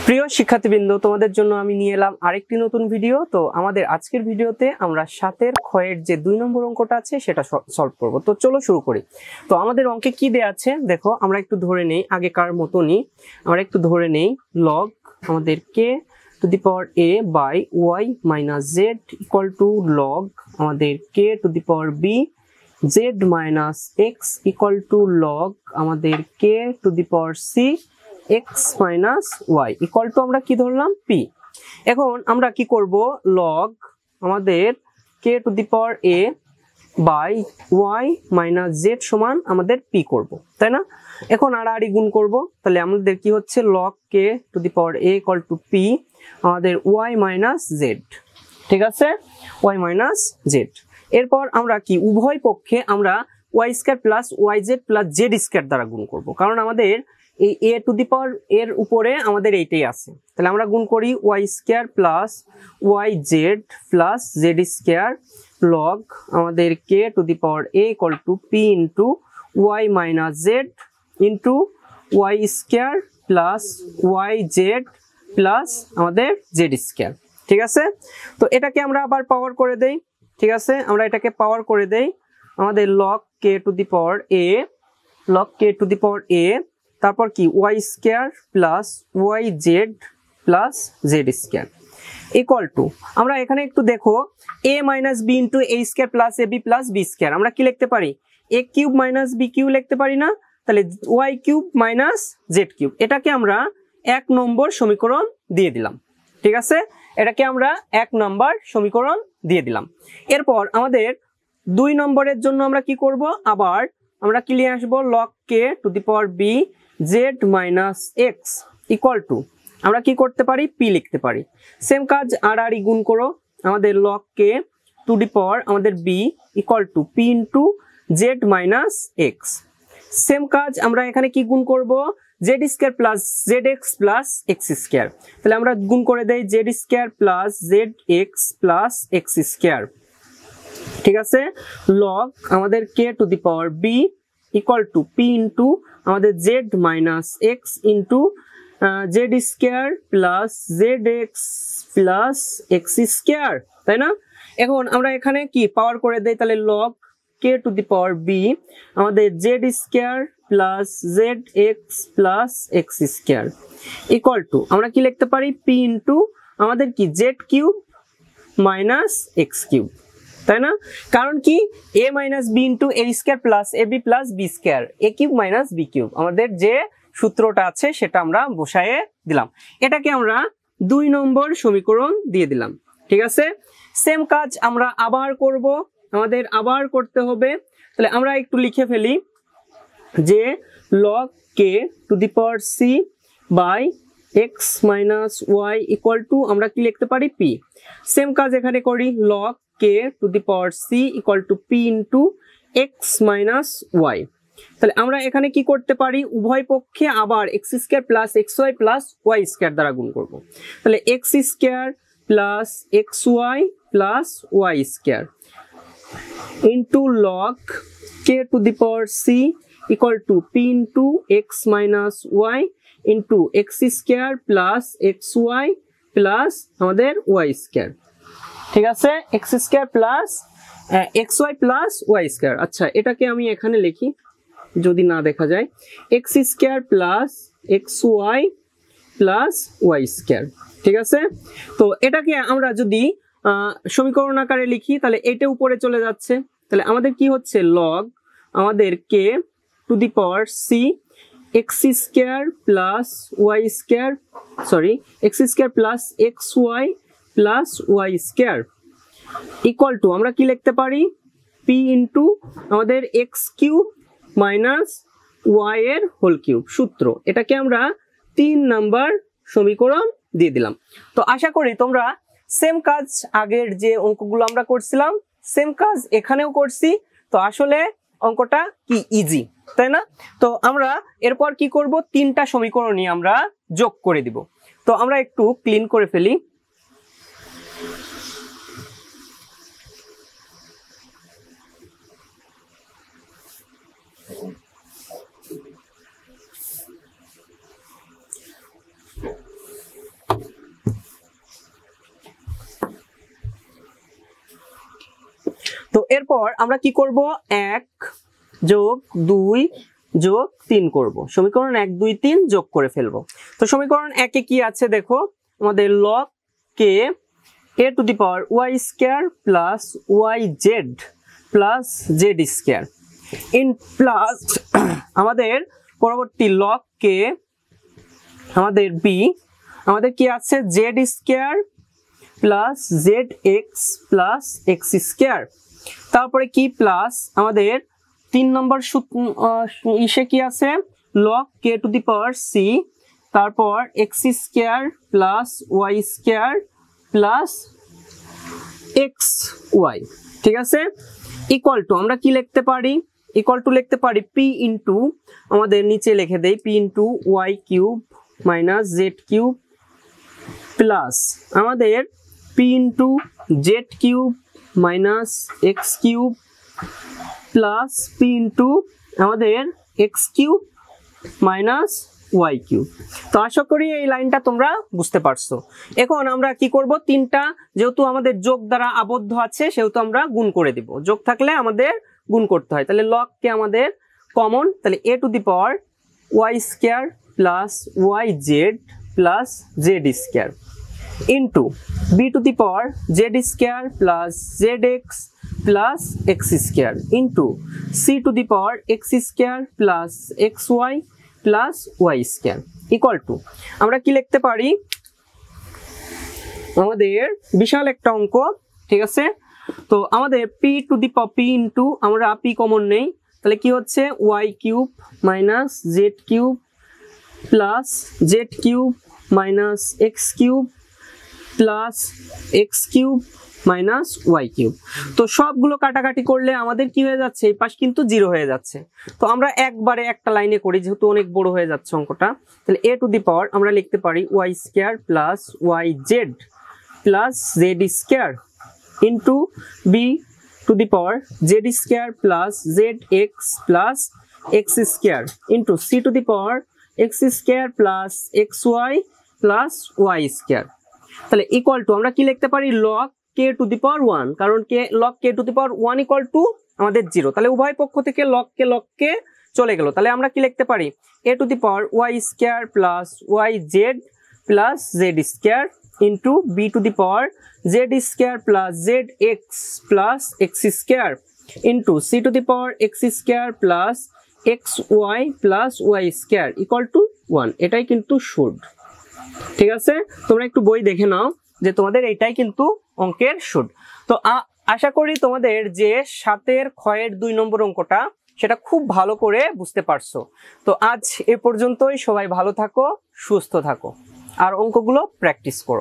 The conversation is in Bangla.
প্রিয় শিক্ষার্থীবৃন্দ, তোমাদের জন্য আমি নিয়ে এলাম আরেকটি নতুন ভিডিও। তো আমাদের আজকের ভিডিওতে আমরা 7 ক্ষয়ের যে 2 নম্বর অঙ্কটা আছে সেটা সলভ করব। তো চলো শুরু করি। তো আমাদের অঙ্কে কি দেয়া আছে দেখো, আমরা একটু ধরে নেই আগেকার মতনই, আমরা একটু ধরে নেই লগ আমাদের k to the power a by y minus z equal to log আমাদের k to the power b z minus x equal to log আমাদের k to the power c x minus y equal to আমরা কি ধরলাম p। এখন আমরা কি করব, লগ আমাদের k to the power a by y minus z সমান আমাদের p করব, তাই না? এখন আড়াআড়ি গুণ করব, তাহলে আমাদের কি হচ্ছে log k to the power a equal to p আমাদের y মাইনাস z, ঠিক আছে, y মাইনাস z। এরপর আমরা কি উভয় পক্ষে আমরা y square plus yz plus z square দ্বারা গুণ করব, কারণ আমাদের এই a টু দি পাওয়ার এর উপরে আমাদের এইটাই আছে। তাহলে আমরা গুণ করি y square plus yz plus z square log আমাদের k to the power a equal to p into y minus z into y square plus yz plus আমাদের z স্কয়ার, ঠিক আছে। তো এটাকে আমরা আবার পাওয়ার করে দেই, ঠিক আছে, আমরা এটাকে পাওয়ার করে দেই। আমাদের log k to the power a log k to the power a তারপর কি y square plus yz plus z square equal to, আমরা এখানে একটু দেখো a minus b into a square plus ab plus b square আমরা কি লিখতে পারি, a cube minus b cube লিখতে পারি না? তাহলে y cube minus z cube, এটাকে আমরা 1 নম্বর সমীকরণ দিয়ে দিলাম, ঠিক আছে, এটাকে আমরা 1 নম্বর সমীকরণ দিয়ে দিলাম। এরপর আমাদের 2 নম্বরের জন্য আমরা কি করব, আবার আমরা কি নিয়ে আসবো, log k to the power b z minus x equal to আমরা কি করতে পারি, p লিখতে পারি। সেম কাজ আড়াআড়ি গুণ করো, আমাদের log k টু দি পাওয়ার আমাদের b equal to p into z minus x। Same কাজ আমরা এখানে কি গুণ করব, z square plus zx plus x square, তাহলে আমরা গুণ করে দেই z square plus zx plus x square, ঠিক আছে, লগ আমাদের k to the power b equal to p into আমাদের z minus x into z square plus zx plus x square, তাই না? এখন আমরা এখানে কি পাওয়ার করে দেই, তাহলে log k to the power b আমাদের z square plus zx plus x square equal to আমরা কি লিখতে পারি, p ইনটু আমাদের কি z cube minus x cube, তাই না? কারণ কি a minus b into a square plus ab plus b square, a cube minus b cube, আমাদের যে সূত্রটা আছে সেটা আমরা বসায়ে দিলাম। এটাকে আমরা 2 নম্বর সমীকরণ দিয়ে দিলাম, ঠিক আছে। সেম কাজ আমরা আবার করব, আমাদের আবার করতে হবে। তাহলে আমরা একটু লিখে ফেলি যে log k to the power c by x minus y equal to আমরা কি লিখতে পারি, p। সেম কাজ এখানে করি, log k to the power c equal to p into x minus y। তাহলে আমরা এখানে কি করতে পারি, উভয় পক্ষে আবার x square plus xy plus y square দ্বারা গুণ করব। তাহলে x square plus xy plus y square into log k to the power c equal to p into x minus y into x square plus xy plus আমাদের y স্কয়ার, ঠিক আছে, x square plus xy plus y square. আচ্ছা, এটাকে আমি এখানে লিখি যদি না দেখা যায়, x square plus xy plus y square, ঠিক আছে। তো এটাকে আমরা যদি সমীকরণ আকারে লিখি তাহলে এটা উপরে চলে যাচ্ছে, তাহলে আমাদের কি হচ্ছে, লগ আমাদের k to the power c x square plus y square x square plus xy plus y square equal to আমরা কি লিখতে পারি, p ইনটু আমাদের x কিউব মাইনাস y এর হোল কিউব সূত্র, এটাকে আমরা 3 নাম্বার সমীকরণ দিয়ে দিলাম। তো আশা করি তোমরা সেম কাজ আগের যে অঙ্কগুলো আমরা করছিলাম সেম কাজ এখানেও করছি। তো আসলে অঙ্কটা কি ইজি, তাই না? তো আমরা এরপর কি করব, 3টা সমীকরণই আমরা যোগ করে দিব। তো আমরা একটু ক্লিন করে ফেলি। এরপর আমরা কি করব 1 যোগ 2 যোগ 3 করব, সমীকরণ 1 2 3 যোগ করে ফেলবো। তো সমীকরণ 1 এ কি আছে দেখো, আমাদের log k a two the power y square plus yz plus z square in plus আমাদের পরবর্তী log k আমাদের b আমাদের কি আছে z square plus zx plus x square, তারপরে কি প্লাস আমাদের 3 নম্বর ইসে কি আছে log k to the power c, তারপর x square plus y square plus xy, ঠিক আছে, ইকুয়াল টু আমরা কি লিখতে পারি, ইকুয়াল টু লিখতে পারি p ইনটু আমাদের নিচে লিখে দেই p into y cube minus z cube plus আমাদের p into z cube minus x cube plus p into আমাদের x cube minus y cube. তো আশা করি এই লাইনটা তোমরা বুঝতে পারছো। এখন আমরা কি করব, তিনটা যেহেতু আমাদের যোগ দ্বারা আবদ্ধ আছে সেহেতু আমরা গুণ করে দিব, যোগ থাকলে আমাদের গুণ করতে হয়। তাহলে log কে আমাদের কমন, তাহলে a two the power y square plus yz plus z square into b two the power z square plus zx plus x square into c two the power x square plus xy plus y square equal to আমরা কি লিখতে পারি, আমাদের বিশাল একটা অঙ্ক, ঠিক আছে। তো আমাদের p two the power p into আমরা p কমন নেই, তাহলে কি হচ্ছে y cube minus z cube plus z cube minus x cube plus x cube minus y cube. তো সবগুলো কাটাকাটি করলে আমাদের কি হয়ে যাচ্ছে, এই পাশ কিন্তু 0 হয়ে যাচ্ছে। তো আমরা একবারে একটা লাইনে করি যেহেতু অনেক বড় হয়ে যাচ্ছে অঙ্কটা, তাহলে a টু দি পাওয়ার আমরা লিখতে পারি y square plus yz plus z square into b two the power z square plus zx plus x square into c two the power x square plus xy plus y square. তাহলে ইকুয়াল টু আমরা কি লিখতে পারি log k টু দি পাওয়ার 1, কারণ log k to the power 1 equal to আমাদের 0, তাহলে উভয় পক্ষ থেকে log k চলে গেল। তাহলে আমরা কি লিখতে পারি a two the power y square plus yz plus z square into b two the power z square plus zx plus x square into c two the power x square plus xy plus y square equal to 1। এটাই কিন্তু শুড, ঠিক আছে। তোমরা একটু বই দেখে নাও যে তোমাদের এটাই কিন্তু অঙ্কের শুড। তো আশা করি তোমাদের যে 7 এর ক্ষয়ের 2 নম্বর অঙ্কটা সেটা খুব ভালো করে বুঝতে পারছো। তো আজ এ পর্যন্তই, সবাই ভালো থাকো, সুস্থ থাকো আর অঙ্কগুলো প্র্যাকটিস করো।